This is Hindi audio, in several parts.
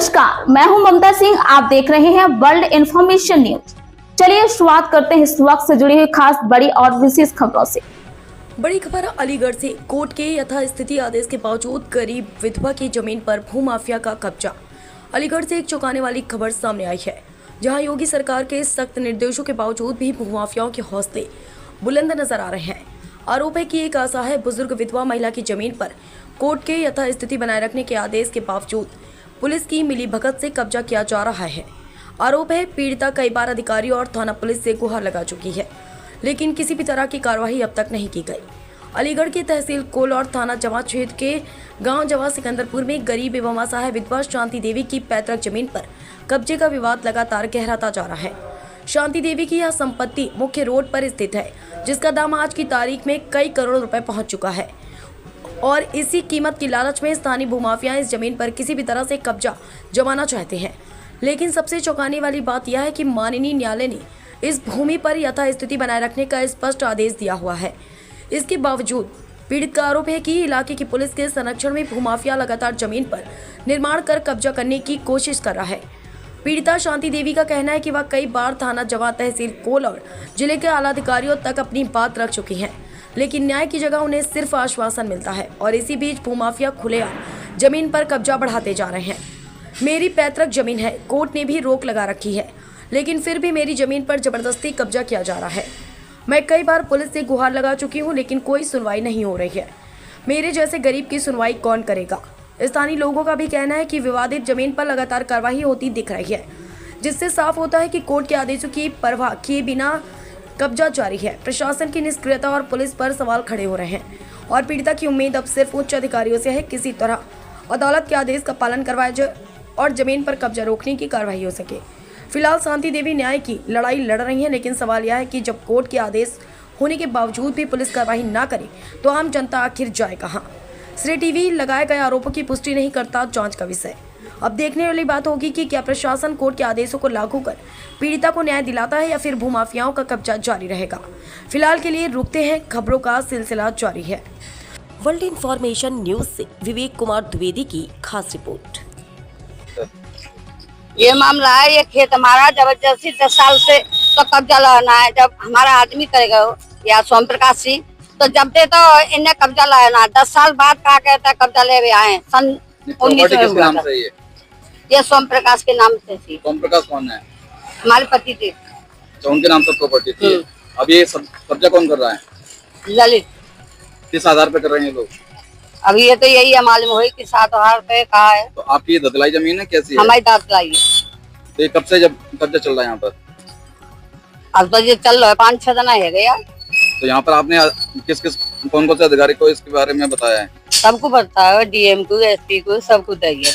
नमस्कार, मैं हूं ममता सिंह। आप देख रहे हैं वर्ल्ड इन्फॉर्मेशन न्यूज। चलिए शुरुआत करते हैं इस वक्त से जुड़ी हुई खास बड़ी और विशेष खबरों से। बड़ी खबर अलीगढ़ से। कोर्ट के यथास्थिति आदेश के बावजूद गरीब विधवा की जमीन पर भूमाफिया का कब्जा। अलीगढ़ से एक चौंकाने वाली खबर सामने आई है, जहां योगी सरकार के सख्त निर्देशों के बावजूद भी भूमाफियाओं के हौसले बुलंद नजर आ रहे हैं। आरोप है कि एक असहाय बुजुर्ग विधवा महिला की जमीन पर कोर्ट के यथास्थिति बनाए रखने के आदेश के बावजूद पुलिस की मिलीभगत से कब्जा किया जा रहा है। आरोप है पीड़िता कई बार अधिकारियों और थाना पुलिस से गुहार लगा चुकी है, लेकिन किसी भी तरह की कार्रवाई अब तक नहीं की गई। अलीगढ़ की तहसील कोल और थाना जवा क्षेत्र के गांव जवा सिकंदरपुर में गरीब एवं असहाय विधवा शांति देवी की पैतृक जमीन पर कब्जे का विवाद लगातार गहराता जा रहा है। शांति देवी की यह संपत्ति मुख्य रोड पर स्थित है, जिसका दाम आज की तारीख में कई करोड़ रुपए पहुंच चुका है और इसी कीमत की लालच में स्थानीय भूमाफिया इस जमीन पर किसी भी तरह से कब्जा जमाना चाहते हैं। लेकिन सबसे चौंकाने वाली बात यह है कि माननीय न्यायालय ने इस भूमि पर यथास्थिति बनाए रखने का स्पष्ट आदेश दिया हुआ है। इसके बावजूद पीड़ित का आरोप है कि इलाके की पुलिस के संरक्षण में भूमाफिया लगातार जमीन पर निर्माण कर कब्जा करने की कोशिश कर रहा है। पीड़िता शांति देवी का कहना है कि वह कई बार थाना जवा, तहसील कोल और जिले के आला अधिकारियों तक अपनी बात रख चुकी हैं, लेकिन न्याय की जगह उन्हें सिर्फ आश्वासन मिलता है और इसी बीच भूमाफिया खुलेआम जमीन पर कब्जा बढ़ाते जा रहे हैं। मेरी पैतृक जमीन है, कोर्ट ने भी रोक लगा रखी है, लेकिन फिर भी मेरी जमीन पर जबरदस्ती कब्जा किया जा रहा है। मैं कई बार पुलिस से गुहार लगा चुकी हूं, लेकिन कोई सुनवाई नहीं हो रही है। मेरे जैसे गरीब की सुनवाई कौन करेगा? स्थानीय लोगों का भी कहना है कि विवादित जमीन पर लगातार कार्रवाई होती दिख रही है, जिससे साफ होता है कि कोर्ट के आदेशों की परवाह किए बिना कब्जा जारी है। प्रशासन की निष्क्रियता और पुलिस पर सवाल खड़े हो रहे हैं और पीड़िता की उम्मीद अब सिर्फ उच्च अधिकारियों से है किसी तरह अदालत के आदेश का पालन करवाया जाए और जमीन पर कब्जा रोकने की कार्रवाई हो सके। फिलहाल शांति देवी न्याय की लड़ाई लड़ रही है, लेकिन सवाल यह है कि जब कोर्ट के आदेश होने के बावजूद भी पुलिस कार्रवाई ना करे तो आम जनता आखिर जाए कहाँ? श्री टीवी लगाए गए आरोपों की पुष्टि नहीं करता, जांच का विषय। अब देखने वाली बात होगी कि क्या प्रशासन कोर्ट के आदेशों को लागू कर पीड़िता को न्याय दिलाता है या फिर भूमाफियाओं का कब्जा जारी रहेगा। फिलहाल के लिए रुकते हैं, खबरों का सिलसिला जारी है। वर्ल्ड इन्फॉर्मेशन न्यूज से विवेक कुमार द्विवेदी की खास रिपोर्ट। ये मामला है, ये खेत हमारा जबरदस्ती 10 साल से तो कब्जा लगाना है। जब हमारा आदमी करेगा या सोम प्रकाश सिंह, तो जब दे तो इन्हें कब्जा लगाना। 10 साल बाद कहा कहता है कब्जा ले भी आए। सन 1900 ये सोम प्रकाश के नाम से थी। सोम प्रकाश कौन है? हमारे पति थे, तो उनके नाम से प्रॉपर्टी थी। अब ये कब्जा कौन कर रहा है? ललित। किस आधार पे कर रहे हैं लोग? अभी ये तो यही है मालूम हुई कि 7 आधार पे कहा है। तो आपकी ये ददलाई जमीन है, कैसी है? हमारी दाद लाई है। तो ये कब से जब कब्जा चल रहा है यहाँ पर? अब तो ये चल रहा है, 5-6 दिन है गया। तो यहाँ पर आपने कौन से अधिकारी को इसके बारे में बताया है? सबको पता है, डीएम को, एसपी को, सबको चाहिए।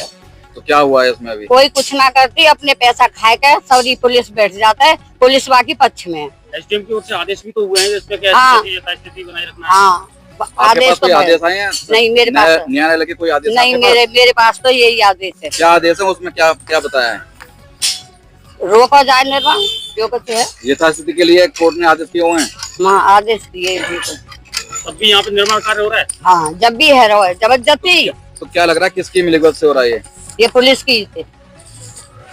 तो क्या हुआ है इसमें? अभी कोई कुछ ना करती, अपने पैसा खाए के सारी पुलिस बैठ जाता है। पुलिस बाकी पक्ष में है। एसडीएम की ओर से आदेश भी तो हुए हैं जिसमें कि यथास्थिति बनाए रखना है। हाँ, आदेश कोई आदेश आए हैं? नहीं, मेरे पास न्यायालय के कोई आदेश नहीं। मेरे पास तो यही आदेश है। क्या आदेश है? उसमें क्या क्या बताया है? रोका जाए निर्माण जो कुछ है। यथास्थिति के लिए कोर्ट ने आदेश दिए हुए हैं। हाँ, आदेश दिए। अब भी यहाँ पे निर्माण कार्य हो रहा है। हाँ, जब भी है जबरदस्ती। तो क्या लग रहा है किसकी मिलीभगत से हो रहा है ये? ये पुलिस की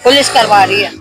पुलिस करवा रही है।